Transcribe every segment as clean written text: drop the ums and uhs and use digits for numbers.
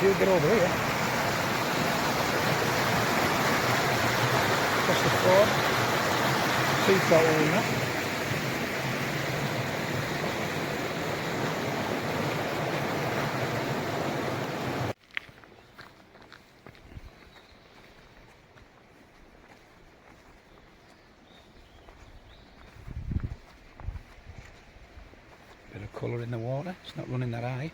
you get over here. Across the ford. Sea trout all in that. Bit of colour in the water, it's not running that high.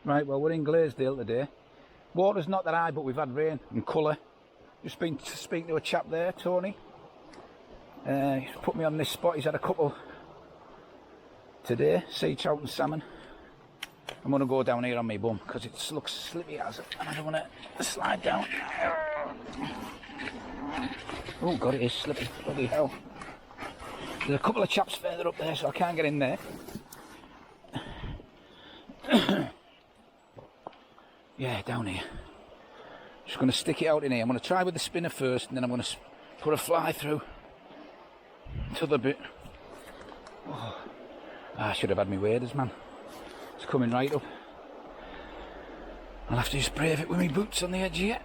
Right, well we're in Glaisdale today. Water's not that high, but we've had rain and colour. Just been speaking to a chap there, Tony. He's put me on this spot. He's had a couple today, sea trout and salmon. I'm going to go down here on my bum because it looks slippy as it, and I don't want to slide down. Oh god, it is slippy, bloody hell. There's a couple of chaps further up there, so I can't get in there. Yeah, down here. Just going to stick it out in here. I'm going to try with the spinner first, and then I'm going to put a fly through to the bit. Oh. I should have had my waders, man. It's coming right up. I'll have to just brave it with my boots on the edge here.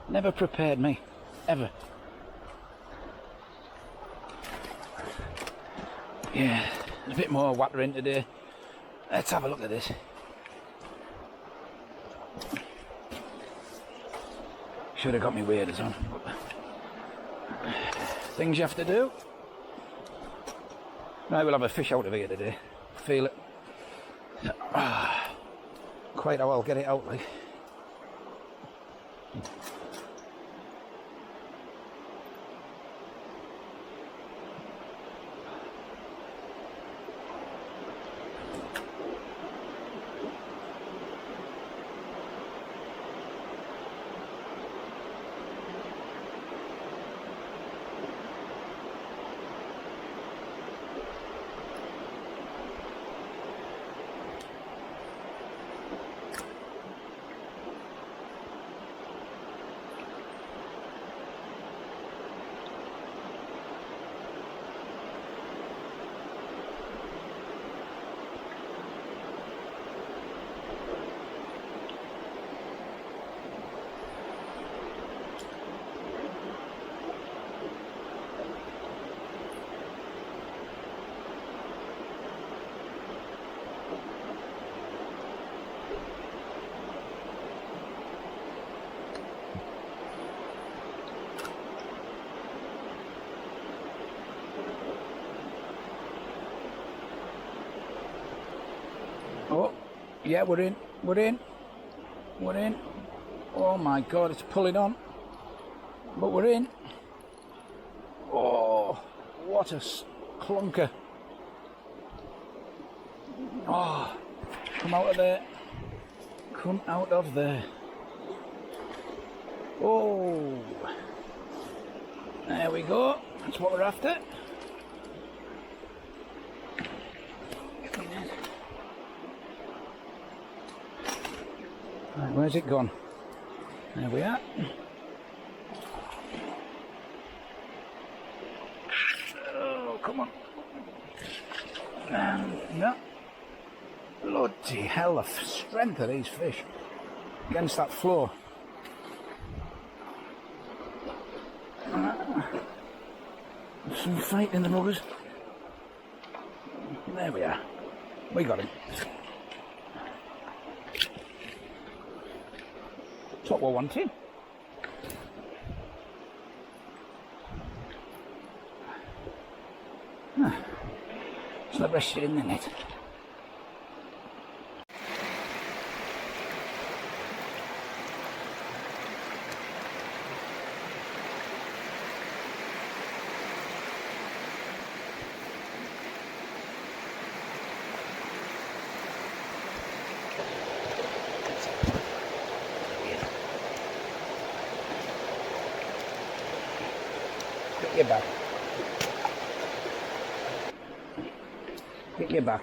Never prepared me, ever. Yeah, there's a bit more water in today. Let's have a look at this. Should have got my waders on. Things you have to do. Right, we'll have a fish out of here today. Feel it. Quite how I'll get it out like. Oh, yeah, we're in. Oh my god, it's pulling on. But we're in. Oh, what a clunker. Oh, come out of there. Come out of there. Oh, there we go. That's what we're after. Right, where's it gone? There we are. Oh, come on. No. Bloody hell, the strength of these fish against that floor. Some fight in the muggers. There we are. We got him. That's what we're wanting. It's not rested in the net. Get back. Get back.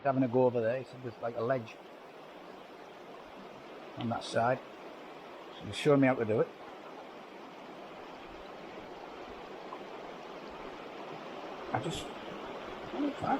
having a go over there. He said there's like a ledge on that side. So he's showing me how to do it. I just... Oh, fuck.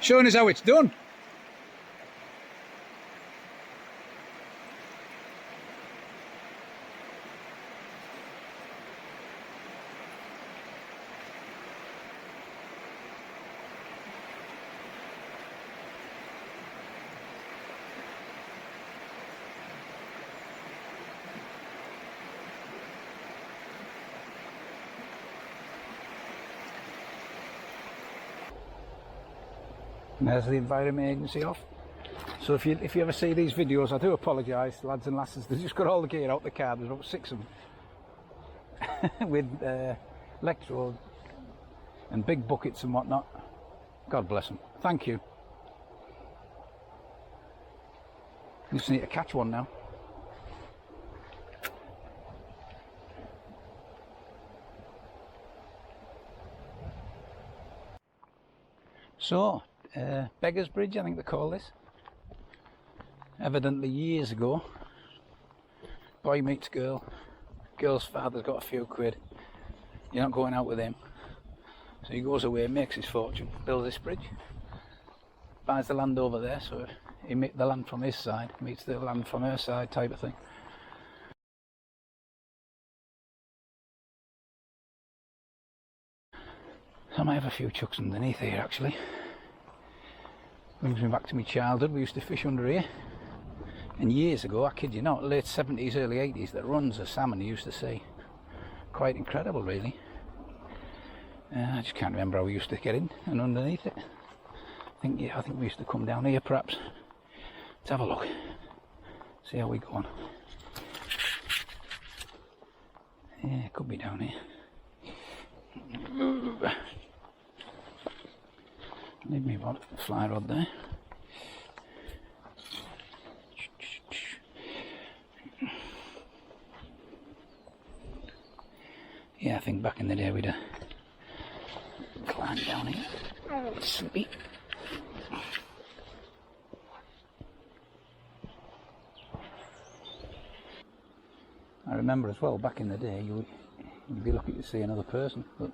Showing us how it's done. And there's the Environment Agency off. So if you ever see these videos, I do apologise, lads and lasses. They've just got all the gear out the car. There's about 6 of them with electrodes and big buckets and whatnot. God bless them. Thank you. You just need to catch one now. So, Beggar's Bridge, I think they call this. Evidently years ago, boy meets girl, girl's father's got a few quid, you're not going out with him, so he goes away, makes his fortune, builds this bridge, buys the land over there, so he meets the land from his side, meets the land from her side type of thing. I might have a few chucks underneath here actually. Brings me back to my childhood. We used to fish under here, and years ago, I kid you not, late 70s, early 80s, the runs of salmon you used to see. Quite incredible really. I just can't remember how we used to get in and underneath it. I think we used to come down here perhaps. Let's have a look, see how we go on. Yeah, it could be down here. Need me rod, fly rod there. Yeah, I think back in the day we'd climb down here. Oh, it's slippy. I remember as well, back in the day, you'd be lucky to see another person, but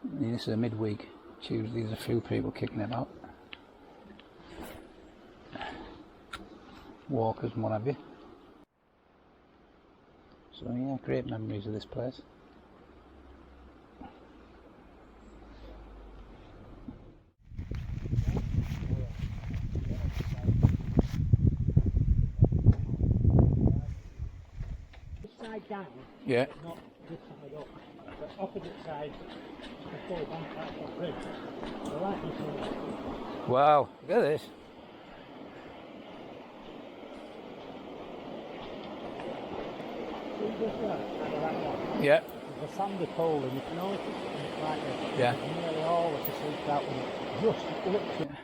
this is a midweek. Tuesday, there's a few people kicking about, walkers and what have you. So yeah, great memories of this place. This side down, Yeah. not this side up. The opposite side, the full bank that bridge. I like this one. Wow, look at this. See this one? And that one. Yeah. There's a sandy pole and you can only see it like this. Yeah. It's nearly always a seatrout when it just literally.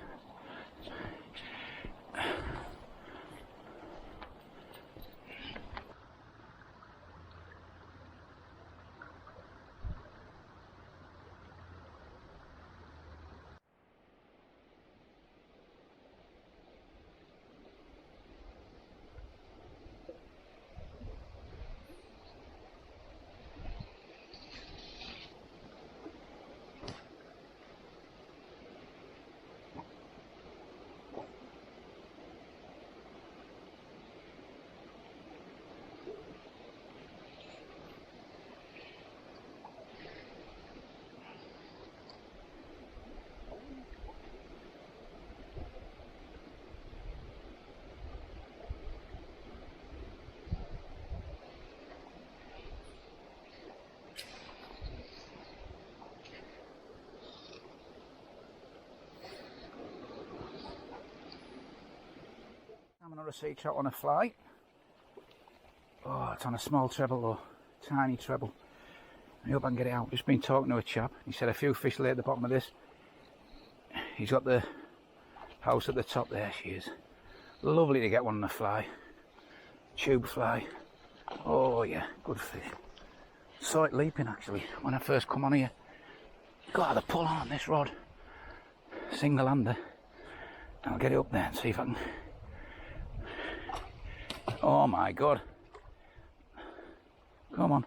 another sea trout on a fly. Oh, it's on a small treble though, tiny treble. I hope I can get it out. Just been talking to a chap. He said a few fish lay at the bottom of this. He's got the house at the top there. She is. Lovely to get one on a fly. Tube fly. Oh yeah, good fish. Saw it leaping actually when I first come on here. Got the pull on this rod. Single hander. I'll get it up there and see if I can. Oh my god. Come on.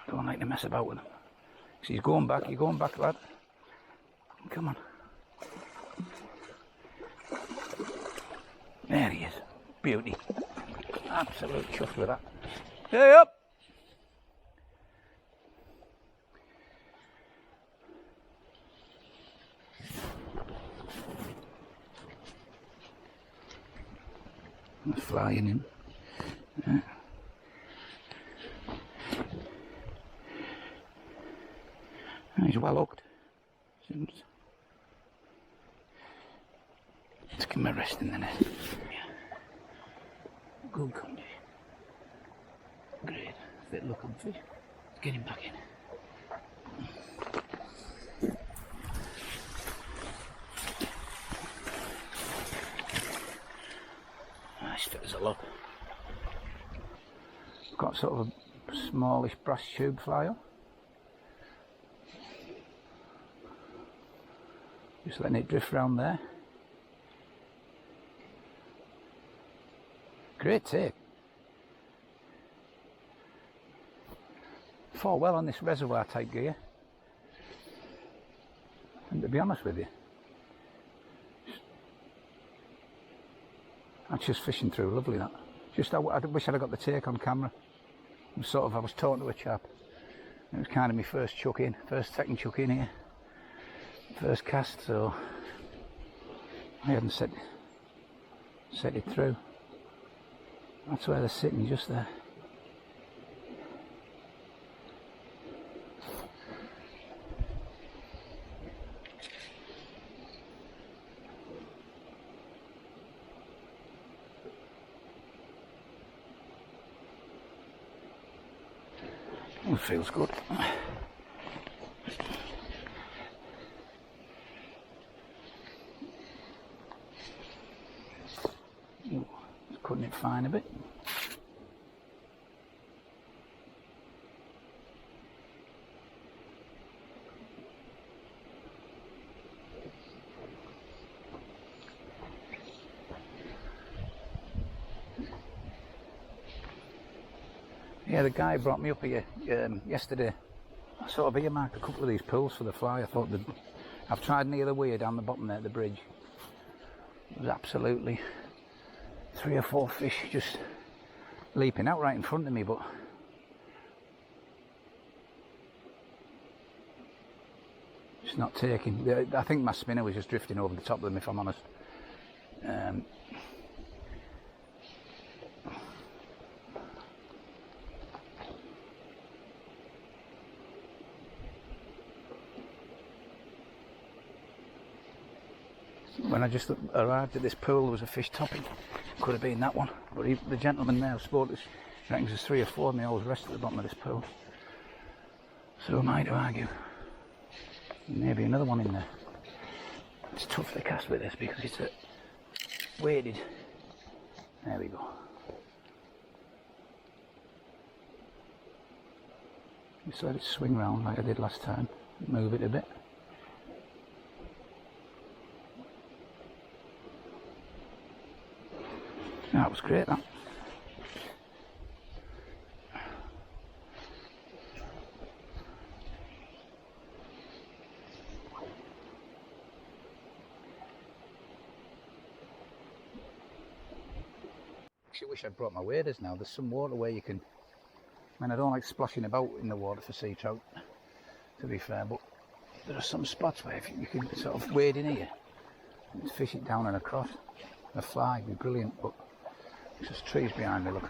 Don't like to mess about with him. So he's going back, you're going back, lad. Come on. There he is. Beauty. Absolute chuffed with that. Hey up! I'm flying him. Yeah. He's well hooked. Let's give him a rest in the net. Yeah. Good condition. Great. Fit looking fish. Let's get him back in. Nice fit as a lot. Got sort of a smallish brass tube fly on. Just letting it drift round there. Great take. Fought well on this reservoir type gear. And to be honest with you, that's just fishing through, lovely that. Just I wish I'd have got the take on camera. I was talking to a chap. It was kind of my first second chuck in here. First cast, so I hadn't set it through. That's where they're sitting, just there. Oh, it feels good. Cutting it fine a bit. Yeah, the guy brought me up here yesterday. I sort of earmarked a couple of these pools for the fly. I thought I've tried near the weir down the bottom there at the bridge. It was absolutely 3 or 4 fish just leaping out right in front of me, but just not taking. I think my spinner was just drifting over the top of them, if I'm honest. When I just arrived at this pool, there was a fish topping. Could have been that one, but the gentleman there who spoke to us reckons there's 3 or 4 and they always rest at the bottom of this pool. So am I to argue. Maybe another one in there. It's tough to cast with this because it's weighted. There we go. Just let it swing round like I did last time. Move it a bit. That was great, that. Actually wish I'd brought my waders now. There's some water where you can, I mean, I don't like splashing about in the water for sea trout, to be fair, but there are some spots where if you can sort of wade in here and fish it down and across. A fly would be brilliant, but there's just trees behind me, look.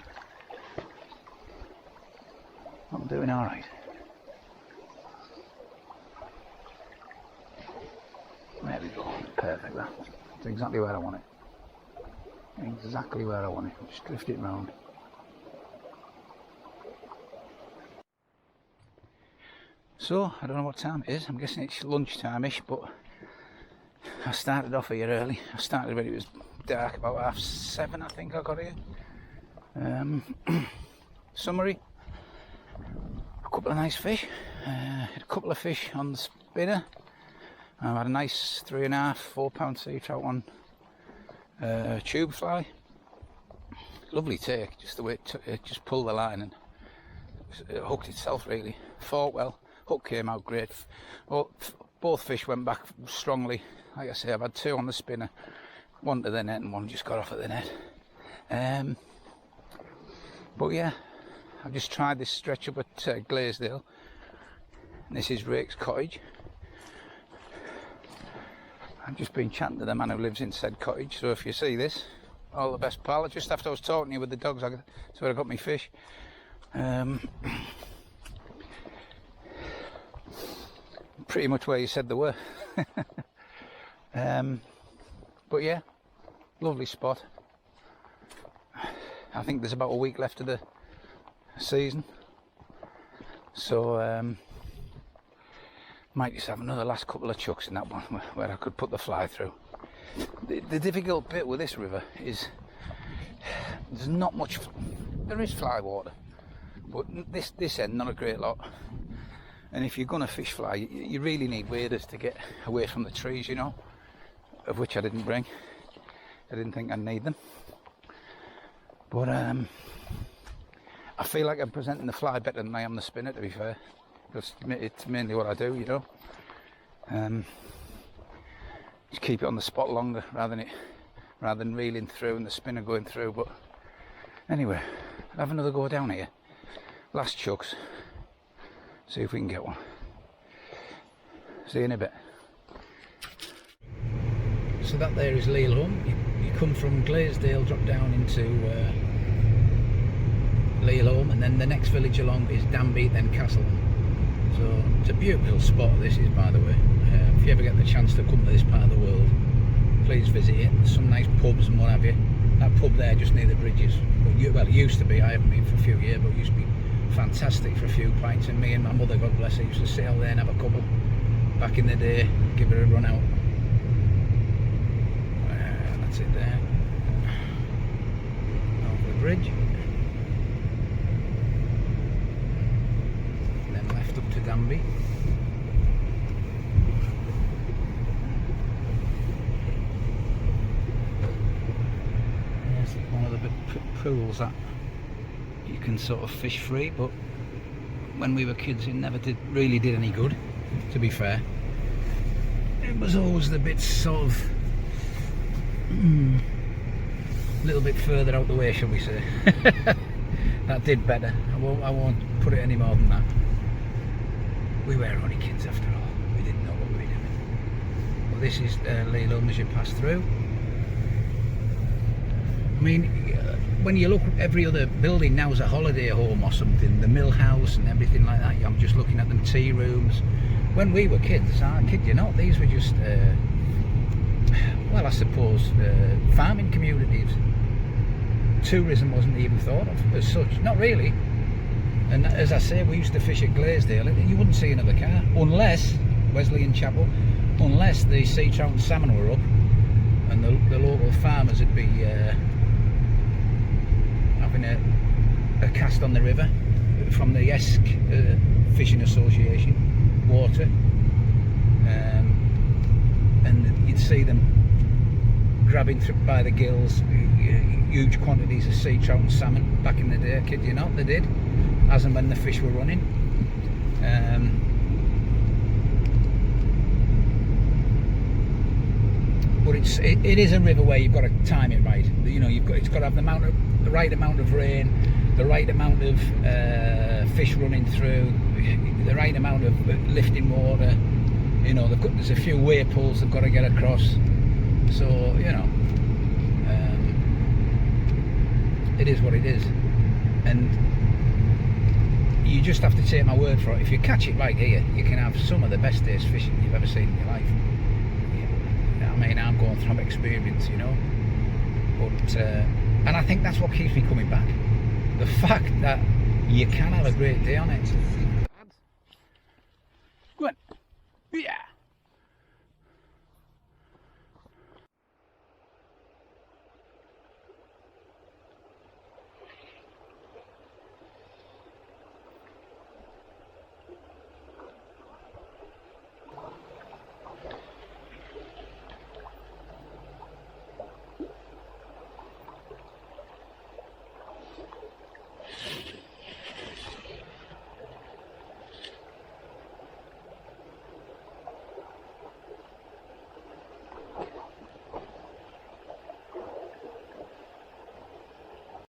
I'm doing alright. There we go, perfect that. That's exactly where I want it. Exactly where I want it. Just drift it round. So, I don't know what time it is. I'm guessing it's lunchtime-ish, but I started off here early. I started when it was dark, about 7:30 I think I got here. Summary, a couple of nice fish. Had a couple of fish on the spinner. I had a nice 3.5-4 pound sea trout on tube fly. Lovely take, just the way it just pulled the line and it hooked itself really. Fought well, hook came out great. Both fish went back strongly. Like I say, I've had 2 on the spinner, 1 to the net and 1 just got off at the net. But yeah, I've just tried this stretch up at Glaisdale. This is Rake's cottage. I've just been chatting to the man who lives in said cottage, so if you see this, all the best, pal. Just after I was talking to you with the dogs, that's where I got my fish. Pretty much where you said they were. But yeah, lovely spot. I think there's about a week left of the season, so might just have another last couple of chucks in that one where I could put the fly through. The difficult bit with this river is there's not much. There is fly water, but this end not a great lot. And if you're gonna fish fly, you really need waders to get away from the trees, you know, of which I didn't bring. I didn't think I'd need them. But I feel like I'm presenting the fly better than I am the spinner, to be fair. Because it's mainly what I do, you know. Just keep it on the spot longer rather than reeling through and the spinner going through. But anyway, I'll have another go down here. Last chucks. See if we can get one. See you in a bit. So that there is Leelholm. You come from Glaisdale, drop down into Leelholm, and then the next village along is Danby, then Castle. So it's a beautiful spot this is, by the way. If you ever get the chance to come to this part of the world, please visit it. There's some nice pubs and what have you. That pub there just near the bridges, well it used to be, I haven't been for a few years, but it used to be fantastic for a few pints, and me and my mother, God bless her, used to sit out there and have a couple back in the day, give her a run out. That's it there. Over the bridge. And then left up to Danby. There's one of the big pools that you can sort of fish free, but when we were kids it never really did any good, to be fair. It was always the bit sort of a little bit further out the way, shall we say. That did better. I won't put it any more than that. We were only kids after all. We didn't know what we were doing. Well, this is Leelholm as you pass through. I mean, when you look at every other building now as a holiday home or something, the mill house and everything like that, I'm just looking at them tea rooms. When we were kids, I kid you not, these were just well, I suppose farming communities. Tourism wasn't even thought of as such, not really. And as I say, we used to fish at Glaisdale. You wouldn't see another car unless Wesleyan Chapel, unless the sea trout and salmon were up and the local farmers would be having a cast on the river from the Esk Fishing Association water, and you'd see them grabbing by the gills huge quantities of sea trout and salmon back in the day. I kid you not, they did, as and when the fish were running. But it is a river where you've got to time it right. You know, it's got to have the right amount of rain, the right amount of fish running through, the right amount of lifting water. You know, there's a few way pulls they've got to get across. So you know, it is what it is, and you just have to take my word for it. If you catch it right here, you can have some of the best day's fishing you've ever seen in your life. I mean, I'm going from experience, you know. But and I think that's what keeps me coming back. The fact that you can have a great day on it. Go on. Yeah.